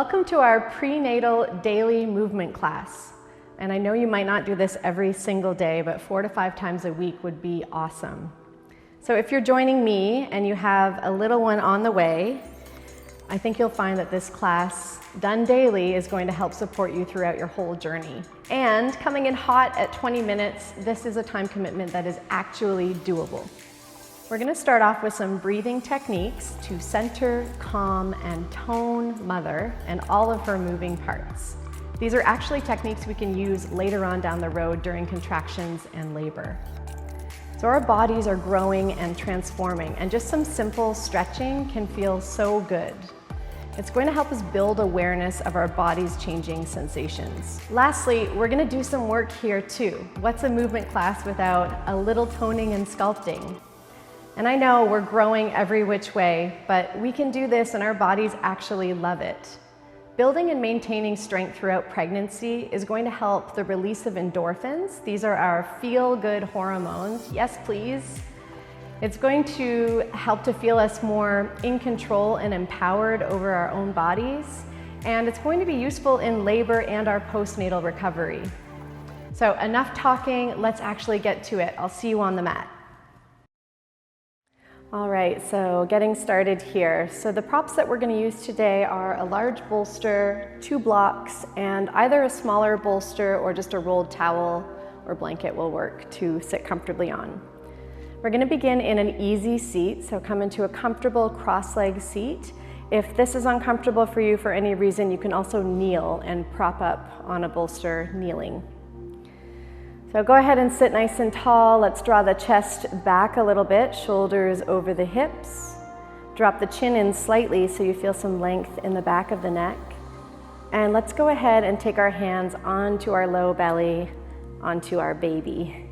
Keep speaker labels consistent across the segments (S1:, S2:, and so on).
S1: Welcome to our prenatal daily movement class. And I know you might not do this every single day, but 4 to 5 times a week would be awesome. So if you're joining me and you have a little one on the way, I think you'll find that this class done daily is going to help support you throughout your whole journey. And coming in hot at 20 minutes, this is a time commitment that is actually doable. We're going to start off with some breathing techniques to center, calm, and tone Mother and all of her moving parts. These are actually techniques we can use later on down the road during contractions and labor. So our bodies are growing and transforming, and just some simple stretching can feel so good. It's going to help us build awareness of our body's changing sensations. Lastly, we're going to do some work here too. What's a movement class without a little toning and sculpting? And I know we're growing every which way, but we can do this and our bodies actually love it. Building and maintaining strength throughout pregnancy is going to help the release of endorphins. These are our feel-good hormones. Yes, please. It's going to help to feel us more in control and empowered over our own bodies. And it's going to be useful in labor and our postnatal recovery. So enough talking, let's actually get to it. I'll see you on the mat. All right, so getting started here. So the props that we're going to use today are a large bolster, 2 blocks, and either a smaller bolster or just a rolled towel or blanket will work to sit comfortably on. We're going to begin in an easy seat, so come into a comfortable cross-leg seat. If this is uncomfortable for you for any reason, you can also kneel and prop up on a bolster kneeling. So go ahead and sit nice and tall. Let's draw the chest back a little bit, shoulders over the hips. Drop the chin in slightly so you feel some length in the back of the neck. And let's go ahead and take our hands onto our low belly, onto our baby.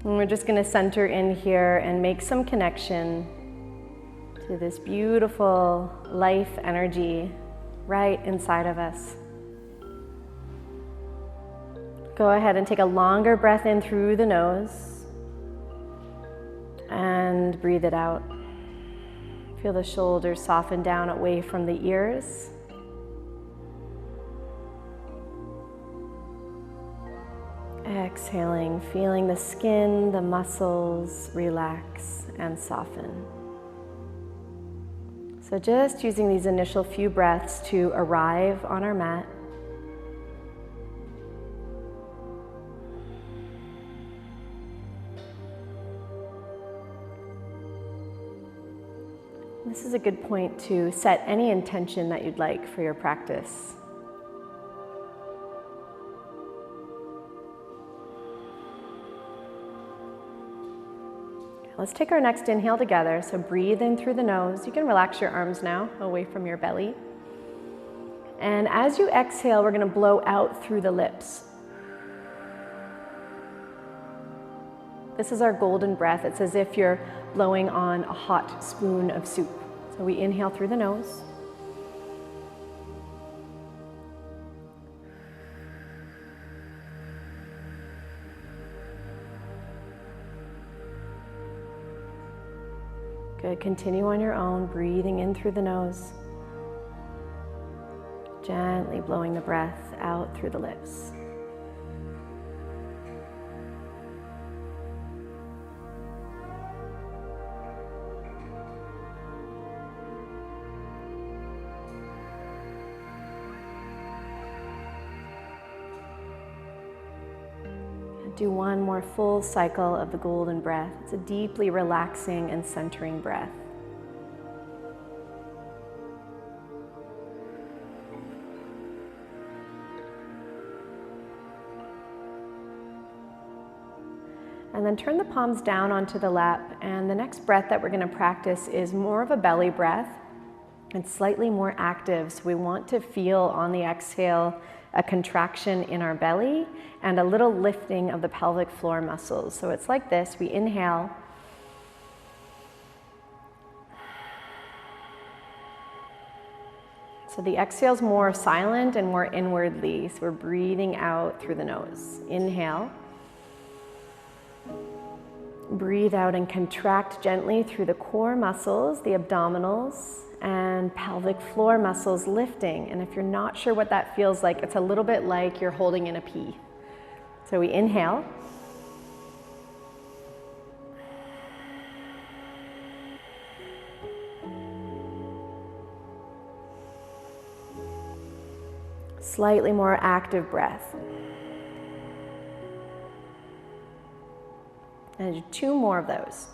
S1: And we're just going to center in here and make some connection to this beautiful life energy right inside of us. Go ahead and take a longer breath in through the nose and breathe it out. Feel the shoulders soften down away from the ears. Exhaling, feeling the skin, the muscles relax and soften. So just using these initial few breaths to arrive on our mat. This is a good point to set any intention that you'd like for your practice. Let's take our next inhale together. So breathe in through the nose. You can relax your arms now away from your belly. And as you exhale, we're going to blow out through the lips. This is our golden breath. It's as if you're blowing on a hot spoon of soup. So we inhale through the nose. Good, continue on your own, breathing in through the nose. Gently blowing the breath out through the lips. Do one more full cycle of the golden breath. It's a deeply relaxing and centering breath. And then turn the palms down onto the lap, and the next breath that we're going to practice is more of a belly breath and slightly more active. So we want to feel on the exhale a contraction in our belly and a little lifting of the pelvic floor muscles. So it's like this. We inhale. So the exhale is more silent and more inwardly. So we're breathing out through the nose. Inhale. Breathe out and contract gently through the core muscles, the abdominals, and pelvic floor muscles lifting. And if you're not sure what that feels like, it's a little bit like you're holding in a pea. So we inhale. Slightly more active breath. And 2 more of those.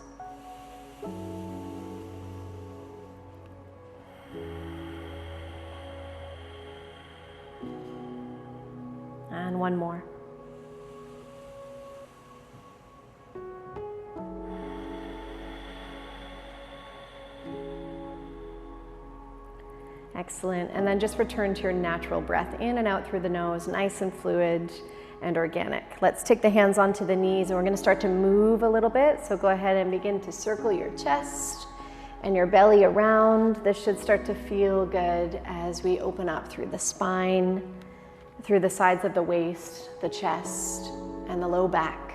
S1: And 1 more. Excellent. And then just return to your natural breath in and out through the nose, nice and fluid and organic. Let's take the hands onto the knees and we're going to start to move a little bit. So go ahead and begin to circle your chest and your belly around. This should start to feel good as we open up through the spine, through the sides of the waist, the chest, and the low back.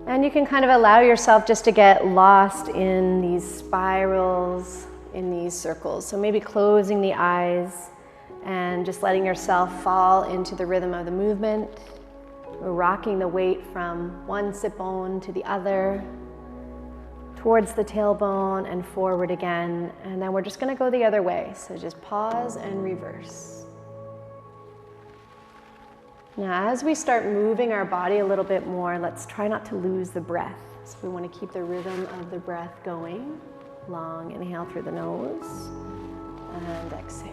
S1: And you can kind of allow yourself just to get lost in these spirals, in these circles. So maybe closing the eyes and just letting yourself fall into the rhythm of the movement. We're rocking the weight from one sit bone to the other, towards the tailbone and forward again. And then we're just going to go the other way. So just pause and reverse. Now, as we start moving our body a little bit more, let's try not to lose the breath. So we want to keep the rhythm of the breath going. Long inhale through the nose and exhale.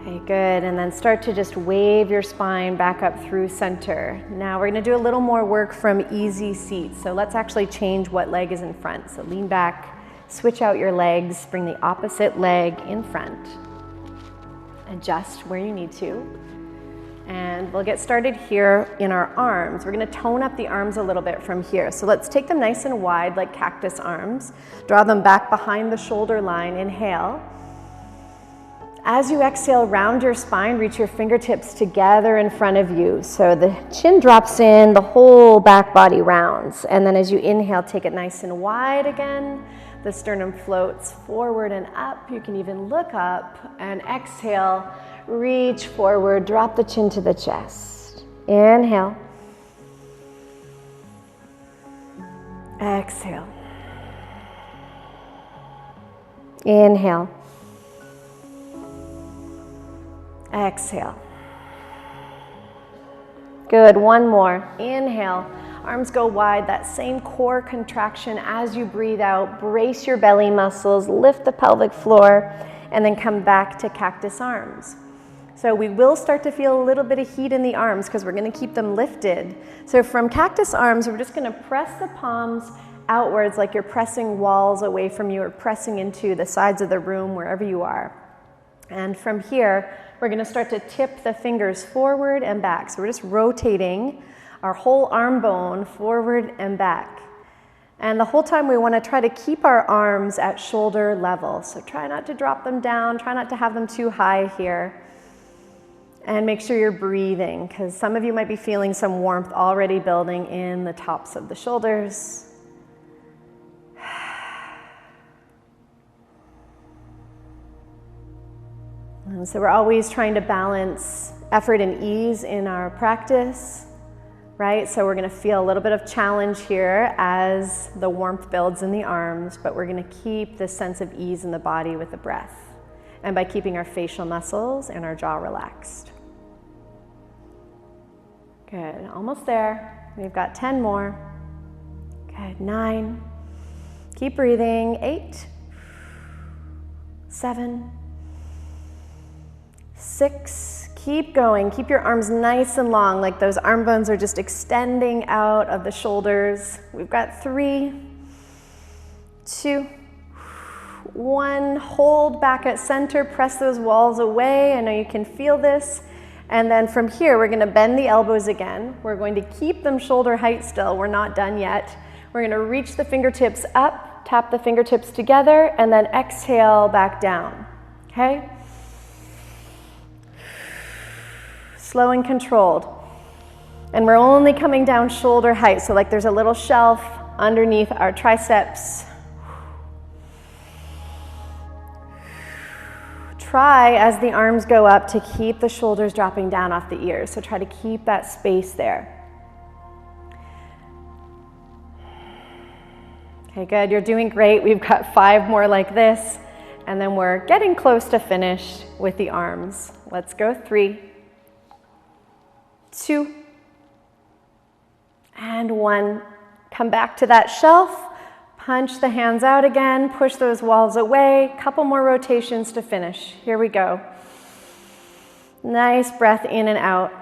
S1: Okay, good. And then start to just wave your spine back up through center. Now we're going to do a little more work from easy seat. So let's actually change what leg is in front. So lean back, switch out your legs, bring the opposite leg in front. Adjust where you need to. And we'll get started here in our arms. We're going to tone up the arms a little bit from here. So let's take them nice and wide like cactus arms. Draw them back behind the shoulder line. Inhale. As you exhale, round your spine, reach your fingertips together in front of you. So the chin drops in, the whole back body rounds. And then as you inhale, take it nice and wide again. The sternum floats forward and up. You can even look up and exhale, reach forward, drop the chin to the chest. Inhale. Exhale. Inhale. Exhale. Good, 1 more. Inhale. Arms go wide, that same core contraction as you breathe out. Brace your belly muscles, lift the pelvic floor, and then come back to cactus arms. So we will start to feel a little bit of heat in the arms because we're going to keep them lifted. So from cactus arms, we're just going to press the palms outwards like you're pressing walls away from you or pressing into the sides of the room, wherever you are. And from here, we're going to start to tip the fingers forward and back. So we're just rotating our whole arm bone forward and back. And the whole time we want to try to keep our arms at shoulder level. So try not to drop them down, try not to have them too high here. And make sure you're breathing, because some of you might be feeling some warmth already building in the tops of the shoulders. And so we're always trying to balance effort and ease in our practice. Right? So we're going to feel a little bit of challenge here as the warmth builds in the arms, but we're going to keep this sense of ease in the body with the breath and by keeping our facial muscles and our jaw relaxed. Good. Almost there. We've got 10 more. Good. 9. Keep breathing. 8. 7. 6. Keep going. Keep your arms nice and long, like those arm bones are just extending out of the shoulders. We've got 3, 2, 1. Hold back at center. Press those walls away. I know you can feel this. And then from here, we're going to bend the elbows again. We're going to keep them shoulder height still. We're not done yet. We're going to reach the fingertips up, tap the fingertips together, and then exhale back down. Okay? slow and controlled. And we're only coming down shoulder height, so like there's a little shelf underneath our triceps. Try, as the arms go up, to keep the shoulders dropping down off the ears. So try to keep that space there. Okay, good. You're doing great. We've got 5 more like this, and then we're getting close to finish with the arms. Let's go. 3, 2, and 1. Come back to that shelf. Punch the hands out again, push those walls away. Couple more rotations to finish. Here we go. Nice breath in and out.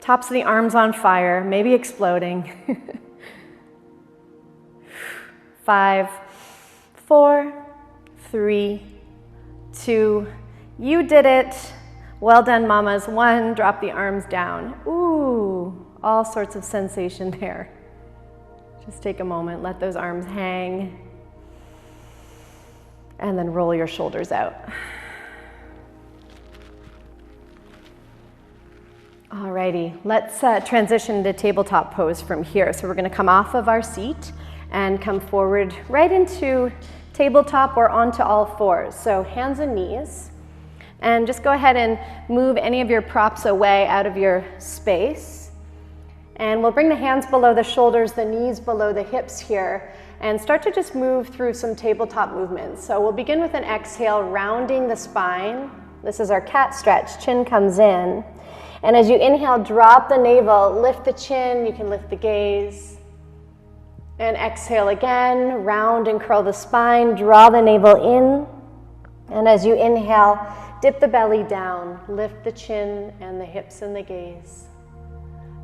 S1: Tops of the arms on fire, maybe exploding. 5, 4, 3, 2, you did it. Well done, mamas. 1, drop the arms down. Ooh, all sorts of sensation there. Just take a moment, let those arms hang, and then roll your shoulders out. Alrighty, let's transition to tabletop pose from here. So we're gonna come off of our seat and come forward right into tabletop or onto all fours. So hands and knees, and just go ahead and move any of your props away out of your space. And we'll bring the hands below the shoulders, the knees below the hips here, and start to just move through some tabletop movements. So we'll begin with an exhale, rounding the spine. This is our cat stretch. Chin comes in. And as you inhale, drop the navel, lift the chin. You can lift the gaze. And exhale again, round and curl the spine, draw the navel in. And as you inhale, dip the belly down, lift the chin and the hips and the gaze.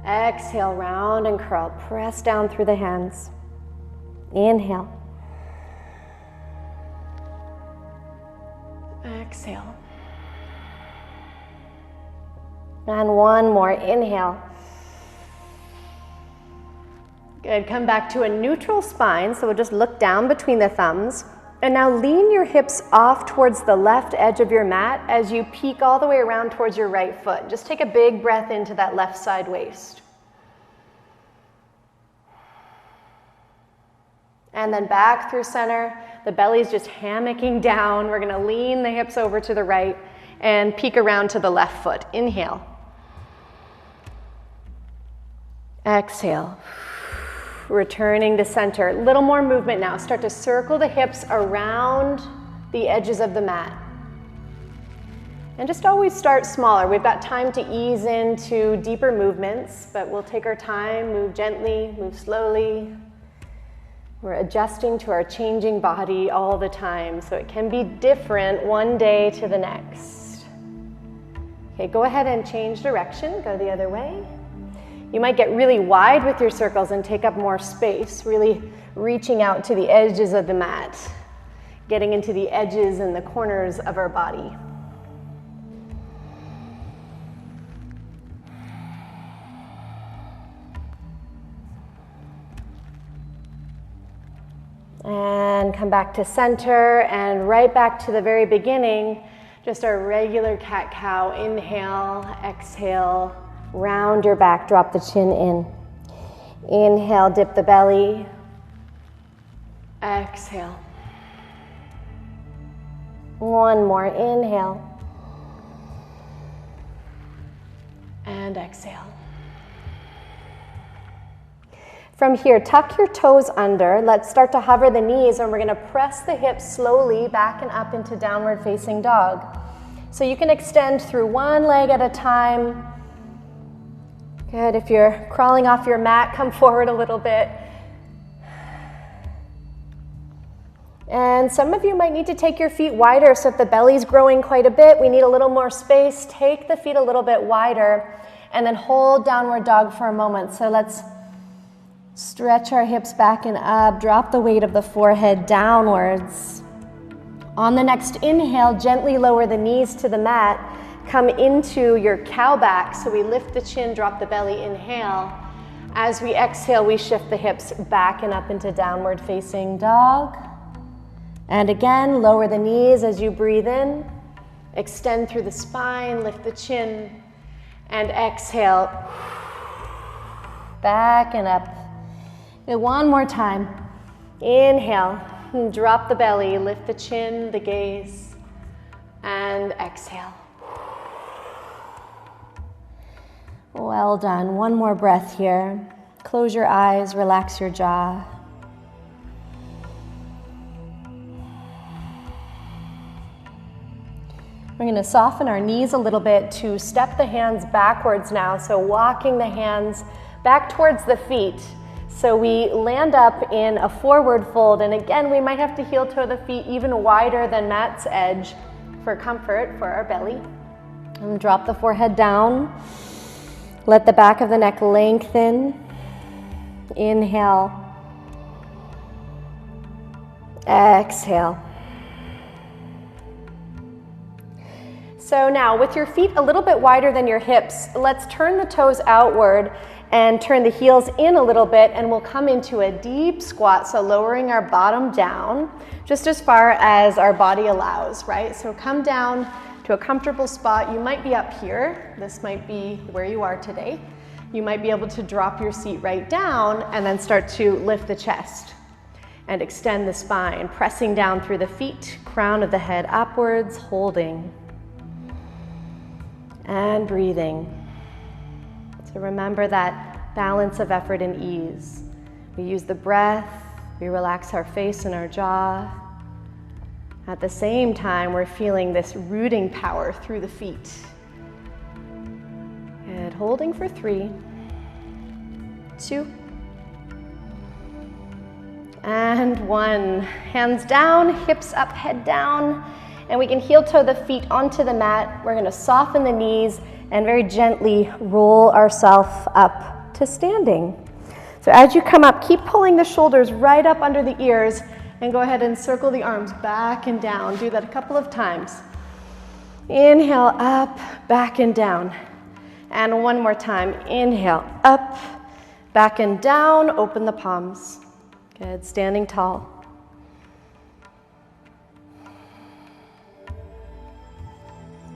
S1: Exhale, round and curl. Press down through the hands. Inhale. Exhale. And 1 more. Inhale. Good. Come back to a neutral spine. So we'll just look down between the thumbs. And now lean your hips off towards the left edge of your mat as you peek all the way around towards your right foot. Just take a big breath into that left side waist. And then back through center. The belly's just hammocking down. We're gonna lean the hips over to the right and peek around to the left foot. Inhale. Exhale. Returning to center. A little more movement now. Start to circle the hips around the edges of the mat. And just always start smaller. We've got time to ease into deeper movements, but we'll take our time, move gently, move slowly. We're adjusting to our changing body all the time, so it can be different one day to the next. Okay, go ahead and change direction. Go the other way. You might get really wide with your circles and take up more space, really reaching out to the edges of the mat, getting into the edges and the corners of our body. And come back to center and right back to the very beginning, just our regular cat-cow. Inhale, exhale. Round your back, drop the chin in. Inhale, dip the belly. Exhale. 1 more, inhale. And exhale. From here, tuck your toes under. Let's start to hover the knees, and we're gonna press the hips slowly back and up into downward facing dog. So you can extend through one leg at a time. Good. If you're crawling off your mat, come forward a little bit. And some of you might need to take your feet wider. So if the belly's growing quite a bit, we need a little more space. Take the feet a little bit wider and then hold downward dog for a moment. So let's stretch our hips back and up. Drop the weight of the forehead downwards. On the next inhale, gently lower the knees to the mat. Come into your cow back, so we lift the chin, drop the belly, inhale. As we exhale, we shift the hips back and up into downward facing dog. And again, lower the knees as you breathe in. Extend through the spine, lift the chin. And exhale, back and up. And one more time. Inhale, drop the belly, lift the chin, the gaze, and exhale. Well done. One more breath here. Close your eyes, relax your jaw. We're going to soften our knees a little bit to step the hands backwards now. So walking the hands back towards the feet. So we land up in a forward fold. And again, we might have to heel toe the feet even wider than mat's edge for comfort for our belly. And drop the forehead down. Let the back of the neck lengthen. Inhale. Exhale. So now, with your feet a little bit wider than your hips, let's turn the toes outward and turn the heels in a little bit, and we'll come into a deep squat, so lowering our bottom down just as far as our body allows, right? So come down to a comfortable spot. You might be up here. This might be where you are today. You might be able to drop your seat right down and then start to lift the chest and extend the spine, pressing down through the feet, crown of the head upwards, holding. And breathing. So remember that balance of effort and ease. We use the breath, we relax our face and our jaw. At the same time, we're feeling this rooting power through the feet. Good. Holding for 3, 2, and 1. Hands down, hips up, head down. And we can heel toe the feet onto the mat. We're gonna soften the knees and very gently roll ourselves up to standing. So as you come up, keep pulling the shoulders right up under the ears and go ahead and circle the arms back and down. Do that a couple of times. Inhale, up, back and down. And one more time. Inhale, up, back and down. Open the palms. Good, standing tall.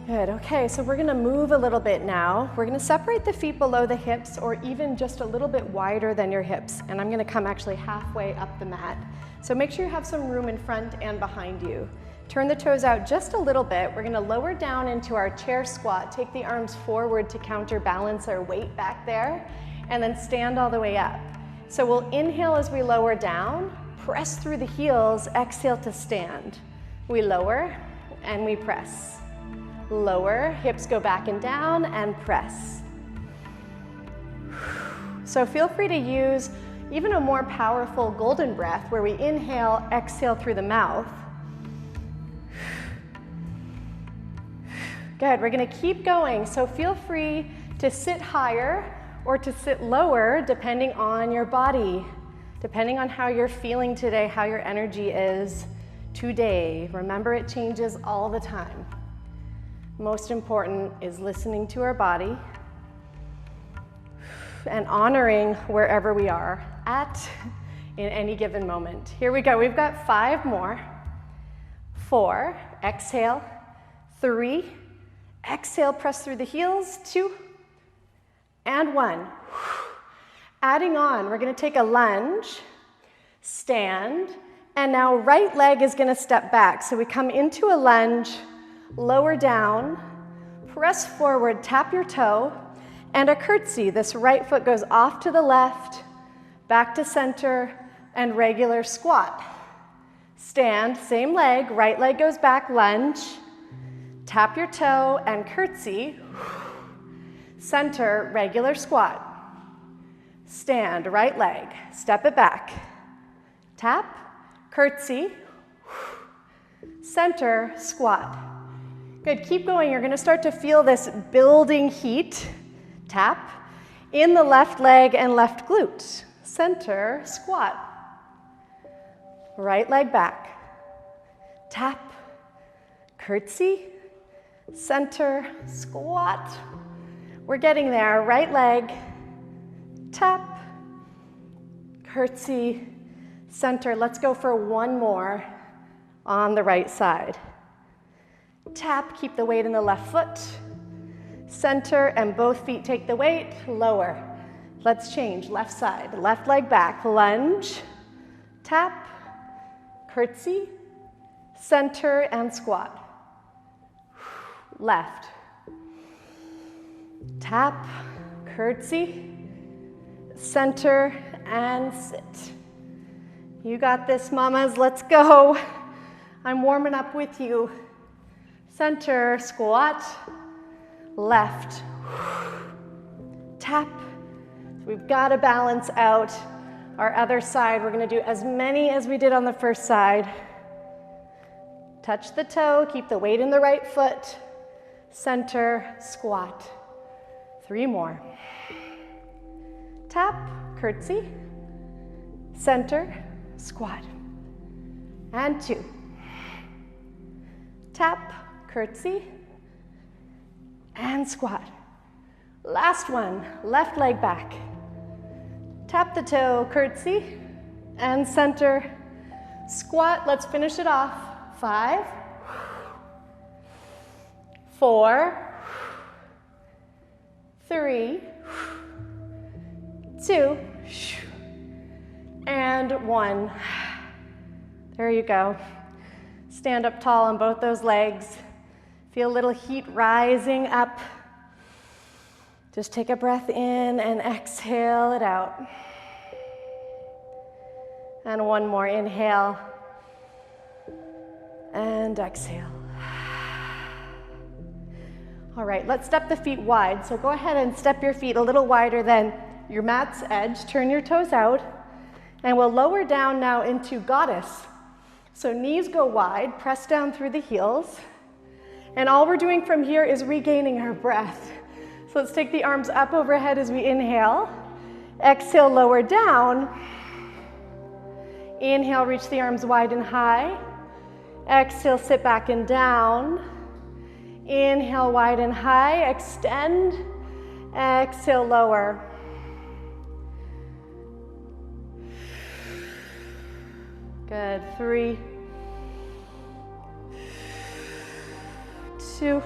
S1: Good, okay, so we're gonna move a little bit now. We're gonna separate the feet below the hips or even just a little bit wider than your hips. And I'm gonna come actually halfway up the mat. So make sure you have some room in front and behind you. Turn the toes out just a little bit. We're gonna lower down into our chair squat. Take the arms forward to counterbalance our weight back there, and then stand all the way up. So we'll inhale as we lower down, press through the heels, exhale to stand. We lower and we press. Lower, hips go back and down, and press. So feel free to use even a more powerful golden breath where we inhale, exhale through the mouth. Good, we're gonna keep going. So feel free to sit higher or to sit lower depending on your body, depending on how you're feeling today, how your energy is today. Remember, it changes all the time. Most important is listening to our body and honoring wherever we are at in any given moment. Here we go. We've got 5 more. 4, exhale. 3, exhale, press through the heels. 2, and 1. Adding on, we're going to take a lunge, stand, and now right leg is going to step back. So we come into a lunge, lower down, press forward, tap your toe, and a curtsy. This right foot goes off to the left, back to center, and regular squat. Stand, same leg, right leg goes back, lunge, tap your toe, and curtsy. Center, regular squat. Stand, right leg, step it back. Tap, curtsy, center, squat. Good, keep going. You're gonna start to feel this building heat. Tap in the left leg and left glute. Center, squat. Right leg back. Tap, curtsy, center, squat. We're getting there. Right leg, tap, curtsy, center. Let's go for one more on the right side. Tap, keep the weight in the left foot. center, and both feet take the weight, lower. Let's change, left side, left leg back, lunge, tap, curtsy, center, and squat. Left, tap, curtsy, center, and sit. You got this, mamas, let's go. I'm warming up with you. Center, squat, left, tap. So we've got to balance out our other side. We're going to do as many as we did on the first side. Touch the toe, keep the weight in the right foot. Center, squat. 3 more. Tap, curtsy, center, squat. And 2. Tap, curtsy, and squat. Last one, left leg back. Tap the toe, curtsy, and center, squat. Let's finish it off. 5, 4, 3, 2, and 1. There you go. Stand up tall on both those legs. Feel a little heat rising up. Just take a breath in and exhale it out. And one more, inhale and exhale. All right, let's step the feet wide. So go ahead and step your feet a little wider than your mat's edge. Turn your toes out, and we'll lower down now into goddess. So knees go wide, press down through the heels. And all we're doing from here is regaining our breath. So let's take the arms up overhead as we inhale. Exhale, lower down. Inhale, reach the arms wide and high. Exhale, sit back and down. Inhale, wide and high, extend. Exhale, lower. Good, 3, 2,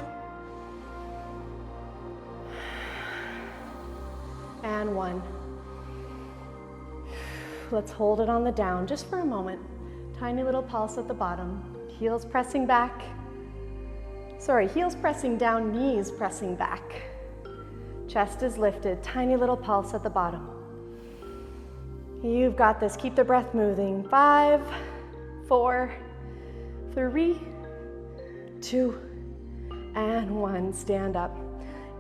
S1: and 1. Let's hold it on the down just for a moment. Tiny little pulse at the bottom. Heels pressing back. Heels pressing down, knees pressing back. Chest is lifted, tiny little pulse at the bottom. You've got this, keep the breath moving. 5, 4, 3, 2, and 1. Stand up.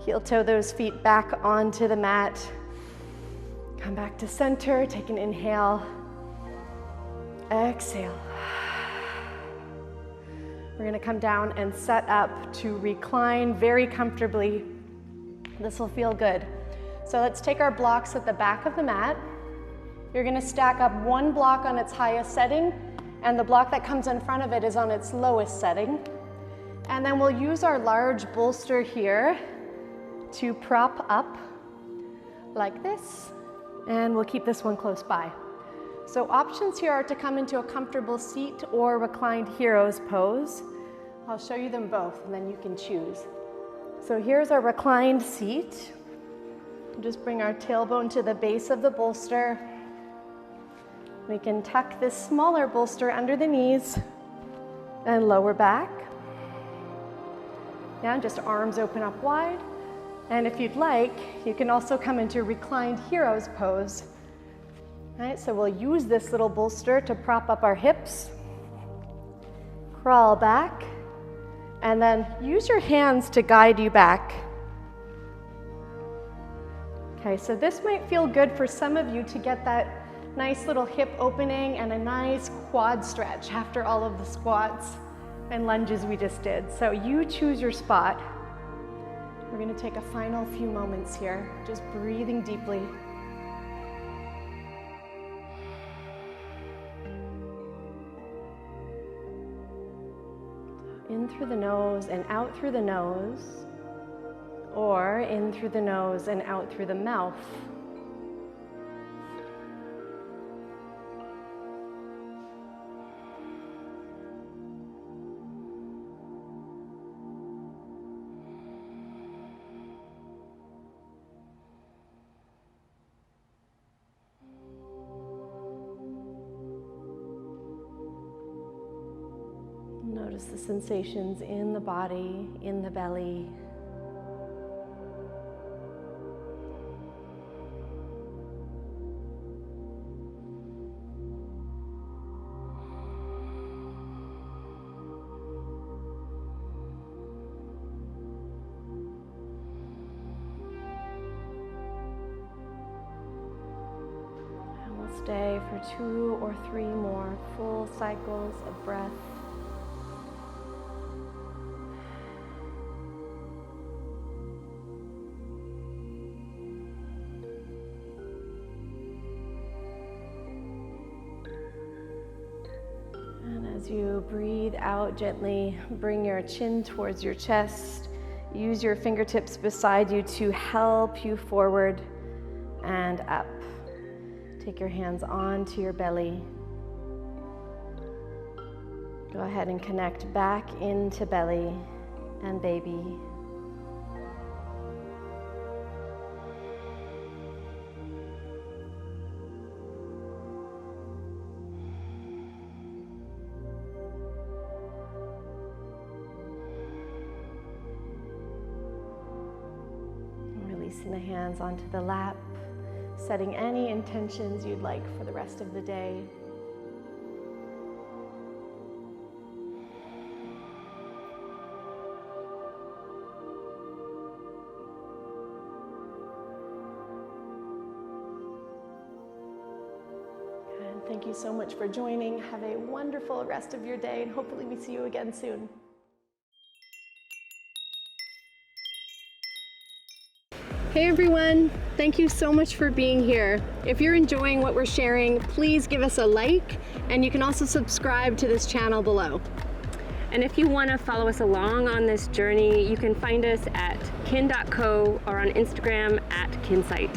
S1: Heel toe those feet back onto the mat. Come back to center, take an inhale. Exhale. We're gonna come down and set up to recline very comfortably. This will feel good. So let's take our blocks at the back of the mat. You're gonna stack up one block on its highest setting, and the block that comes in front of it is on its lowest setting. And then we'll use our large bolster here to prop up like this, and we'll keep this one close by. So options here are to come into a comfortable seat or reclined hero's pose. I'll show you them both, and then you can choose. So here's our reclined seat. Just bring our tailbone to the base of the bolster. We can tuck this smaller bolster under the knees and lower back. Yeah, just arms open up wide. And if you'd like, you can also come into reclined hero's pose. All right, so we'll use this little bolster to prop up our hips. Crawl back, and then use your hands to guide you back. Okay, so this might feel good for some of you to get that nice little hip opening and a nice quad stretch after all of the squats and lunges we just did. So you choose your spot. We're gonna take a final few moments here, just breathing deeply. In through the nose and out through the nose, or in through the nose and out through the mouth. Notice the sensations in the body, in the belly. Stay for 2 or 3 more full cycles of breath. And as you breathe out gently, bring your chin towards your chest. Use your fingertips beside you to help you forward and up. Take your hands onto your belly. Go ahead and connect back into belly and baby. Releasing the hands onto the lap. Setting any intentions you'd like for the rest of the day. And thank you so much for joining. Have a wonderful rest of your day, and hopefully we see you again soon. Hey everyone, thank you so much for being here. If you're enjoying what we're sharing, please give us a like, and you can also subscribe to this channel below.
S2: And if you want to follow us along on this journey, you can find us at kin.co or on Instagram at kinsight.